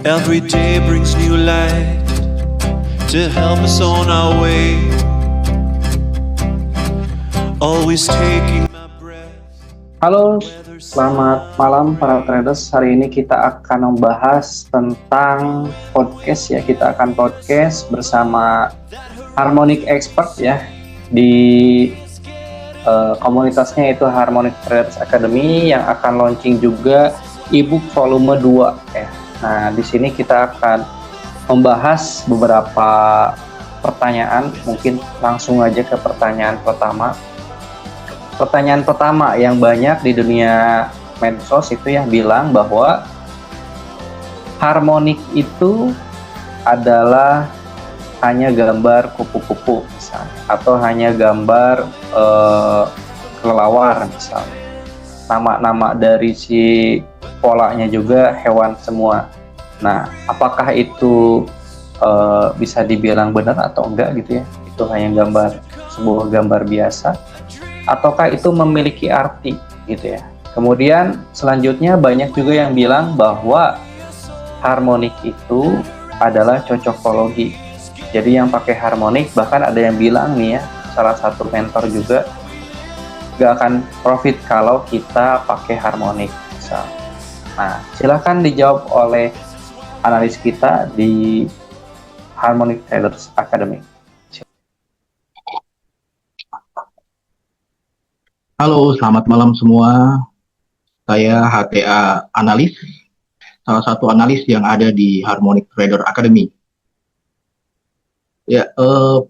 Every day brings new light to help us on our way. Always taking my breath. Halo, selamat malam para traders. Hari ini kita akan membahas tentang podcast ya. Kita akan podcast bersama Harmonic Expert ya di komunitasnya, itu Harmonic Traders Academy, yang akan launching juga ebook volume 2 ya. Nah, di sini kita akan membahas beberapa pertanyaan. Mungkin langsung aja ke pertanyaan pertama. Pertanyaan pertama yang banyak di dunia medsos itu yang bilang bahwa harmonik itu adalah hanya gambar kupu-kupu misalnya, atau hanya gambar kelelawar misalnya. Nama-nama dari si polanya juga hewan semua. Nah, apakah itu bisa dibilang benar atau enggak gitu ya? Itu hanya sebuah gambar biasa, ataukah itu memiliki arti gitu ya? Kemudian selanjutnya banyak juga yang bilang bahwa harmonik itu adalah cocokologi. Jadi yang pakai harmonik, bahkan ada yang bilang nih ya, salah satu mentor juga, gak akan profit kalau kita pakai harmonik misal. Nah, silahkan dijawab oleh analis kita di Harmonic Traders Academy. Halo, selamat malam semua. Saya HTA Analis, salah satu analis yang ada di Harmonic Trader Academy. Ya,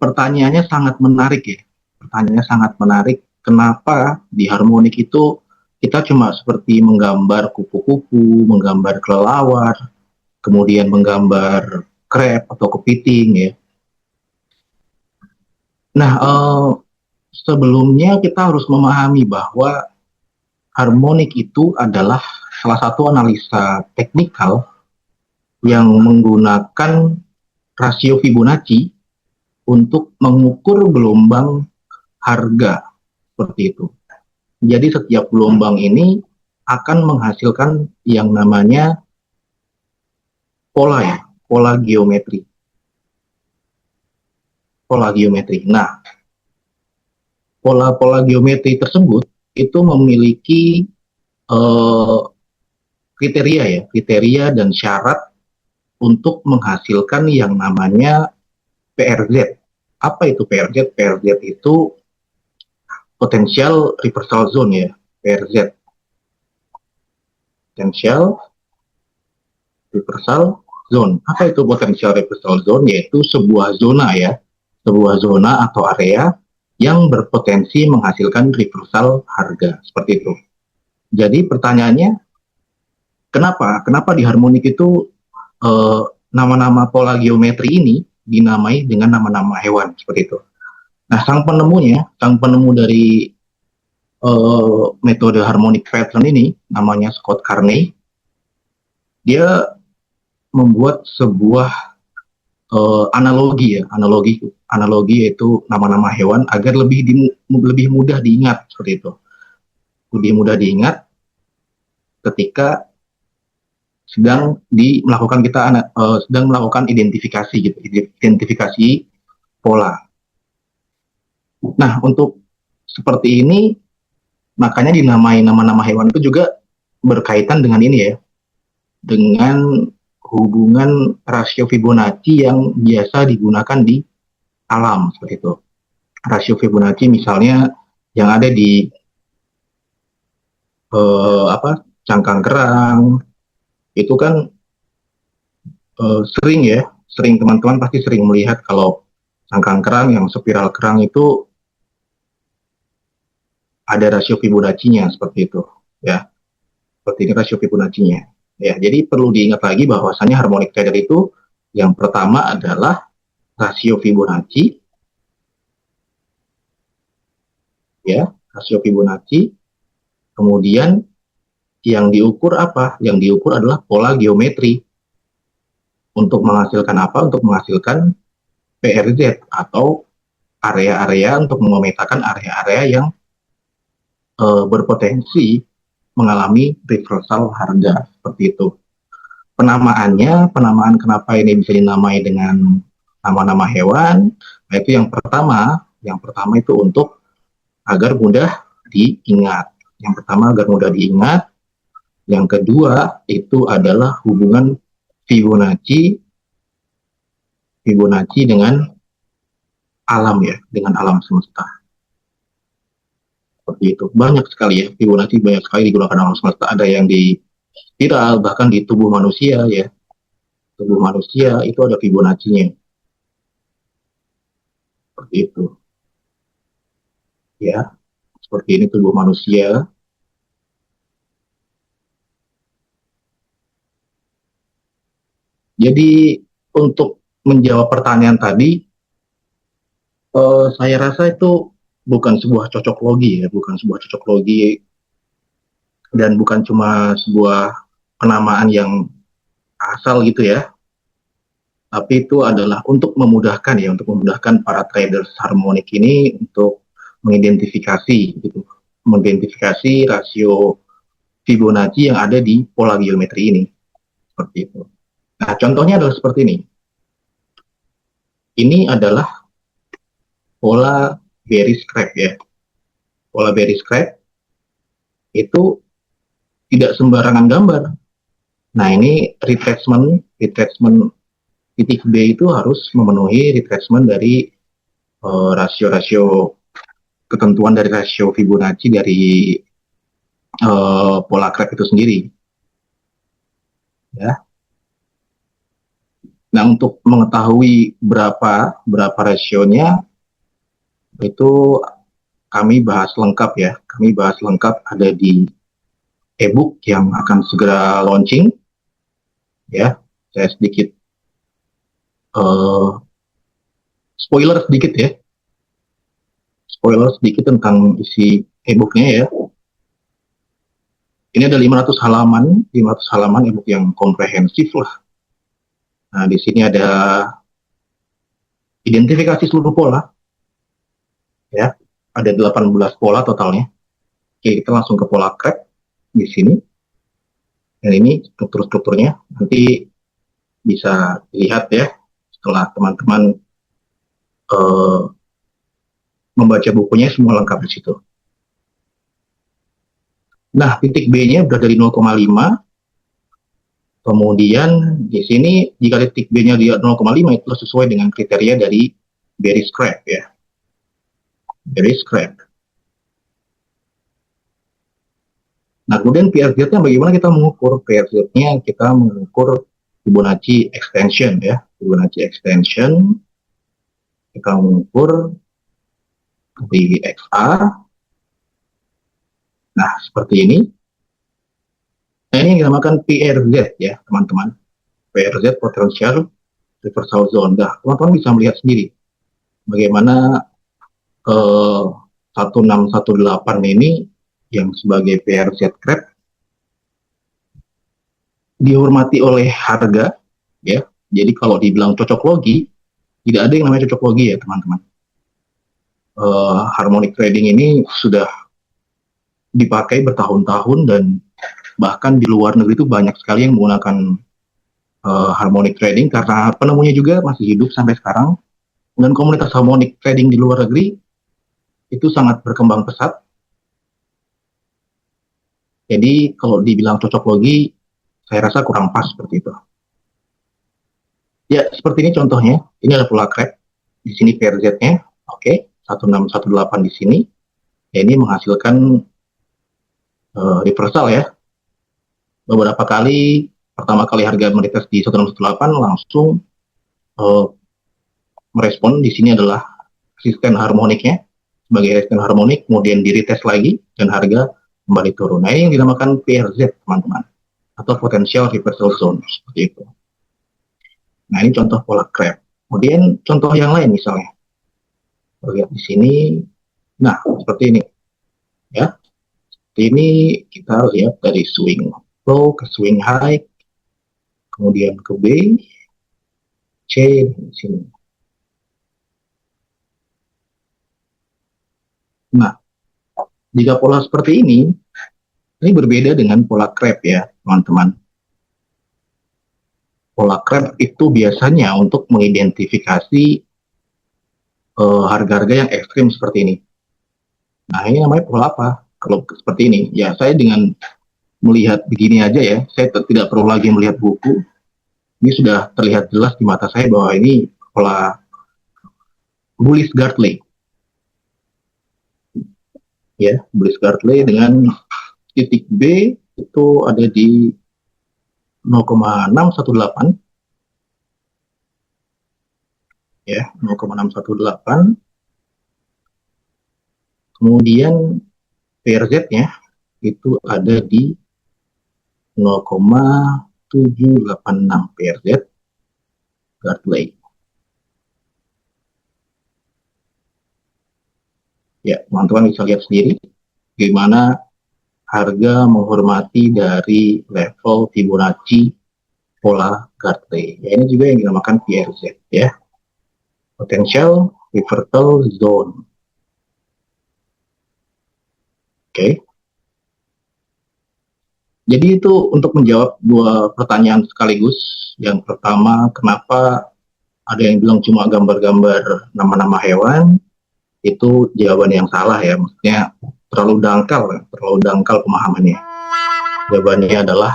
pertanyaannya sangat menarik ya. Pertanyaannya sangat menarik. Kenapa di Harmonic itu kita cuma seperti menggambar kupu-kupu, menggambar kelelawar, kemudian menggambar crab atau kepiting ya. Nah, sebelumnya kita harus memahami bahwa harmonik itu adalah salah satu analisa teknikal yang menggunakan rasio Fibonacci untuk mengukur gelombang harga seperti itu. Jadi setiap gelombang ini akan menghasilkan yang namanya pola ya, pola geometri. Pola geometri. Nah, pola-pola geometri tersebut itu memiliki kriteria dan syarat untuk menghasilkan yang namanya PRZ. Apa itu PRZ? PRZ itu potential reversal zone ya, PRZ. Potential reversal zone. Apa itu potential reversal zone? Yaitu sebuah zona ya, sebuah zona atau area yang berpotensi menghasilkan reversal harga, seperti itu. Jadi pertanyaannya, kenapa di harmonik itu nama-nama pola geometri ini dinamai dengan nama-nama hewan seperti itu? Nah, sang penemu dari metode harmonic pattern ini namanya Scott Carney. Dia membuat sebuah analogi yaitu nama-nama hewan agar lebih mudah diingat seperti itu. Lebih mudah diingat ketika sedang melakukan identifikasi gitu, identifikasi pola. Nah, untuk seperti ini makanya dinamai nama-nama hewan itu juga berkaitan dengan ini ya, dengan hubungan rasio Fibonacci yang biasa digunakan di alam seperti itu. Rasio Fibonacci misalnya yang ada di cangkang kerang itu kan sering teman-teman pasti sering melihat kalau cangkang kerang yang spiral kerang itu ada rasio Fibonacci-nya seperti itu ya. Seperti ini rasio Fibonacci-nya. Ya, jadi perlu diingat lagi bahwasanya harmonic trader itu yang pertama adalah rasio Fibonacci. Ya, rasio Fibonacci. Kemudian yang diukur apa? Yang diukur adalah pola geometri. Untuk menghasilkan apa? Untuk menghasilkan PRZ atau area-area untuk memetakan area-area yang berpotensi mengalami reversal harga seperti itu. penamaan kenapa ini bisa dinamai dengan nama-nama hewan, nah itu yang pertama itu untuk agar mudah diingat. Yang pertama agar mudah diingat, yang kedua itu adalah hubungan Fibonacci dengan alam ya, dengan alam semesta. Seperti itu. Banyak sekali ya, Fibonacci banyak sekali digunakan alam semesta. Ada yang di spiral, bahkan di tubuh manusia ya. Tubuh manusia itu ada Fibonacci-nya. Seperti itu. Ya, seperti ini tubuh manusia. Jadi untuk menjawab pertanyaan tadi, saya rasa itu bukan sebuah cocok logi ya, bukan sebuah cocok logi dan bukan cuma sebuah penamaan yang asal gitu ya, tapi itu adalah untuk memudahkan ya, untuk memudahkan para traders harmonik ini untuk mengidentifikasi gitu, mengidentifikasi rasio Fibonacci yang ada di pola geometri ini, seperti itu. Nah, contohnya adalah seperti ini. Ini adalah pola bearish scrap ya. Pola bearish scrap itu tidak sembarangan gambar. Nah, ini retracement titik B itu harus memenuhi retracement dari rasio-rasio ketentuan dari rasio Fibonacci dari pola crab itu sendiri. Ya. Nah, untuk mengetahui berapa rasionya itu kami bahas lengkap ya. Kami bahas lengkap ada di e-book yang akan segera launching. Ya, saya sedikit spoiler sedikit ya. Spoiler sedikit tentang isi e-booknya ya. Ini ada 500 halaman e-book yang komprehensif lah. Nah, di sini ada identifikasi seluruh pola. Ya, ada 18 pola totalnya. Oke, kita langsung ke pola crab di sini. Dan ini struktur-strukturnya nanti bisa dilihat ya setelah teman-teman membaca bukunya, semua lengkap di situ. Nah, titik B-nya berada di 0,5. Kemudian di sini jika titik B-nya di 0,5 itu sesuai dengan kriteria dari bearish scrap ya. Bearish scrap. Nah, kemudian PRZ-nya bagaimana kita mengukur? PRZ-nya kita mengukur Fibonacci extension ya. Fibonacci extension kita mengukur di XA. Nah, seperti ini. Nah, ini yang dinamakan PRZ ya, teman-teman. PRZ Potential Reversal Zone. Nah, teman-teman bisa melihat sendiri bagaimana 1618 ini yang sebagai PRZ crab dihormati oleh harga ya. Jadi kalau dibilang cocok logi, tidak ada yang namanya cocok logi ya, teman-teman. Harmonic trading ini sudah dipakai bertahun-tahun dan bahkan di luar negeri itu banyak sekali yang menggunakan harmonic trading karena penemunya juga masih hidup sampai sekarang. Dan komunitas harmonic trading di luar negeri itu sangat berkembang pesat. Jadi kalau dibilang cocok logi, saya rasa kurang pas seperti itu. Ya, seperti ini contohnya. Ini ada pola crab. Di sini PRZ-nya, oke, 1618 di sini. Ya, ini menghasilkan reversal ya. Beberapa kali, pertama kali harga meretest di 1618 langsung merespon. Di sini adalah resisten harmoniknya sebagai resisten harmonik, kemudian di retest lagi dan harga kembali turun. Nah, ini yang dinamakan PRZ, teman-teman, atau potential reversal zone seperti itu. Nah, ini contoh pola crab. Kemudian contoh yang lain misalnya, lihat di sini. Nah, seperti ini ya. Seperti ini kita lihat dari swing low ke swing high, kemudian ke B, C di sini. Nah, jika pola seperti ini berbeda dengan pola crab ya, teman-teman. Pola Krebs itu biasanya untuk mengidentifikasi harga-harga yang ekstrim seperti ini. Nah, ini namanya pola apa? Kalau seperti ini, ya saya dengan melihat begini aja ya, saya tidak perlu lagi melihat buku. Ini sudah terlihat jelas di mata saya bahwa ini pola bullish Gartley. Ya, bullish Gartley dengan titik B itu ada di 0,618. Ya, 0,618. Kemudian PRZ-nya itu ada di 0,786 PRZ Gartley. Ya, teman-teman bisa lihat sendiri bagaimana harga menghormati dari level Fibonacci pola Gartley. Ya, ini juga yang dinamakan PRZ ya. Potential Reversal Zone. Oke. Jadi itu untuk menjawab dua pertanyaan sekaligus. Yang pertama, kenapa ada yang bilang cuma gambar-gambar nama-nama hewan? Itu jawaban yang salah ya. Maksudnya terlalu dangkal pemahamannya. Jawabannya adalah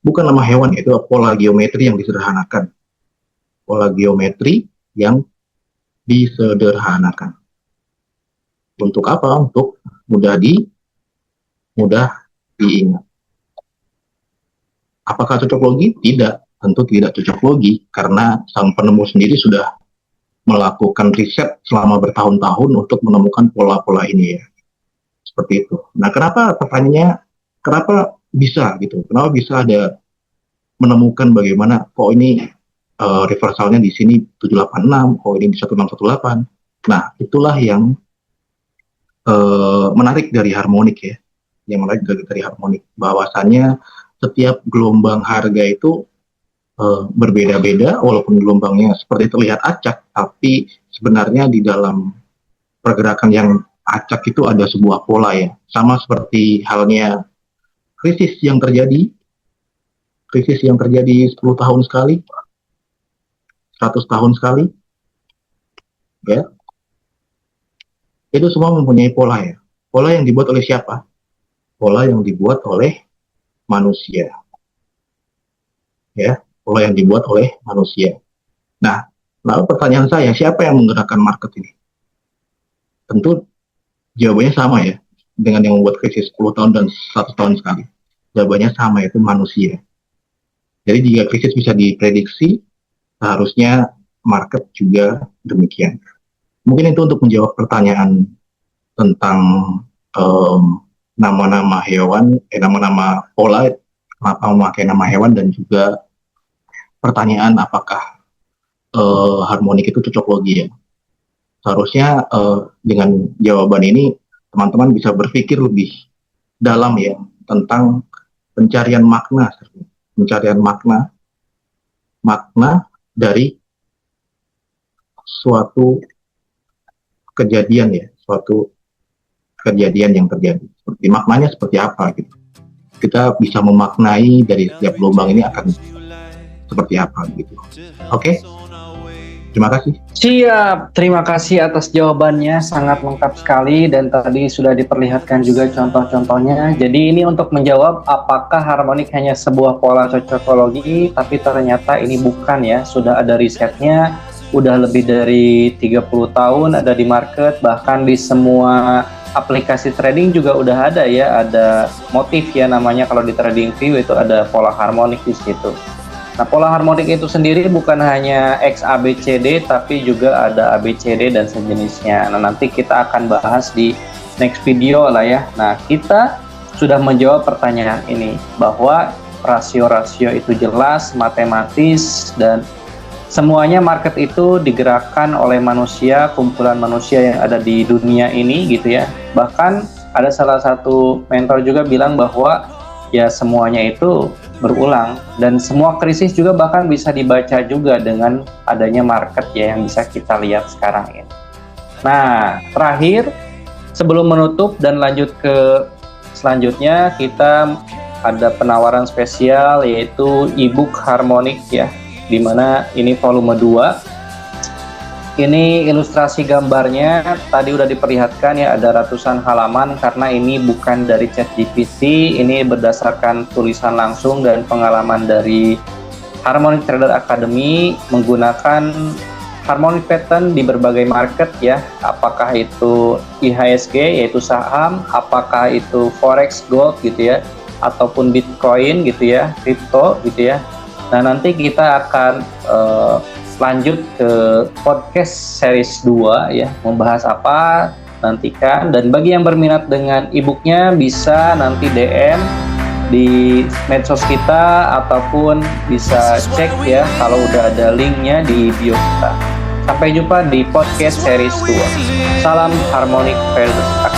bukan nama hewan, itu pola geometri yang disederhanakan. Pola geometri yang disederhanakan. Untuk apa? Untuk mudah diingat. Apakah cocok logi? Tidak, tentu tidak cocok logi karena sang penemu sendiri sudah melakukan riset selama bertahun-tahun untuk menemukan pola-pola ini ya. Seperti itu. Nah, kenapa pertanyaannya kenapa bisa gitu? Kenapa bisa ada menemukan bagaimana kok ini reversalnya di sini 786, kok ini di 1618. Nah, itulah yang menarik dari harmonik ya. Yang menarik dari harmonik bahwasannya setiap gelombang harga itu berbeda-beda, walaupun gelombangnya seperti terlihat acak, tapi sebenarnya di dalam pergerakan yang acak itu ada sebuah pola ya. Sama seperti halnya krisis yang terjadi 10 tahun sekali, 100 tahun sekali, ya. Itu semua mempunyai pola ya. Pola yang dibuat oleh siapa? Pola yang dibuat oleh manusia. Ya, pola yang dibuat oleh manusia. Nah, lalu pertanyaan saya, siapa yang menggerakkan market ini? Tentu jawabannya sama ya, dengan yang membuat krisis 10 tahun dan 100 tahun sekali. Jawabannya sama, yaitu manusia. Jadi jika krisis bisa diprediksi, seharusnya market juga demikian. Mungkin itu untuk menjawab pertanyaan tentang nama-nama hewan, nama-nama pola, kenapa memakai nama hewan, dan juga pertanyaan apakah harmonik itu cocok logi ya. Seharusnya dengan jawaban ini teman-teman bisa berpikir lebih dalam ya tentang pencarian makna dari suatu kejadian ya, suatu kejadian yang terjadi. Seperti maknanya seperti apa gitu. Kita bisa memaknai dari setiap gelombang ini akan seperti apa gitu. Oke? Terima kasih. Siap, terima kasih atas jawabannya, sangat lengkap sekali dan tadi sudah diperlihatkan juga contoh-contohnya. Jadi ini untuk menjawab apakah harmonik hanya sebuah pola cocokologi, tapi ternyata ini bukan ya, sudah ada risetnya, udah lebih dari 30 tahun ada di market, bahkan di semua aplikasi trading juga udah ada ya, ada motif ya namanya kalau di TradingView itu ada pola harmonik di situ. Nah, pola harmonik itu sendiri bukan hanya X, A, B, C, D, tapi juga ada A, B, C, D, dan sejenisnya. Nah, nanti kita akan bahas di next video lah ya. Nah, kita sudah menjawab pertanyaan ini, bahwa rasio-rasio itu jelas, matematis, dan semuanya market itu digerakkan oleh manusia, kumpulan manusia yang ada di dunia ini gitu ya. Bahkan ada salah satu mentor juga bilang bahwa ya semuanya itu berulang dan semua krisis juga bahkan bisa dibaca juga dengan adanya market ya yang bisa kita lihat sekarang ini. Nah, terakhir sebelum menutup dan lanjut ke selanjutnya, kita ada penawaran spesial yaitu e-book Harmonic ya, dimana ini volume 2. Ini ilustrasi gambarnya tadi udah diperlihatkan ya, ada ratusan halaman karena ini bukan dari ChatGPT, ini berdasarkan tulisan langsung dan pengalaman dari Harmonic Trader Academy menggunakan harmonic pattern di berbagai market ya, apakah itu IHSG yaitu saham, apakah itu forex gold gitu ya, ataupun Bitcoin gitu ya, kripto gitu ya. Nah, nanti kita akan lanjut ke podcast series 2 ya, membahas apa nantikan. Dan bagi yang berminat dengan e-booknya bisa nanti DM di medsos kita ataupun bisa cek ya kalau udah ada linknya di bio kita. Sampai jumpa di podcast series 2. Salam Harmonic Traders Academy.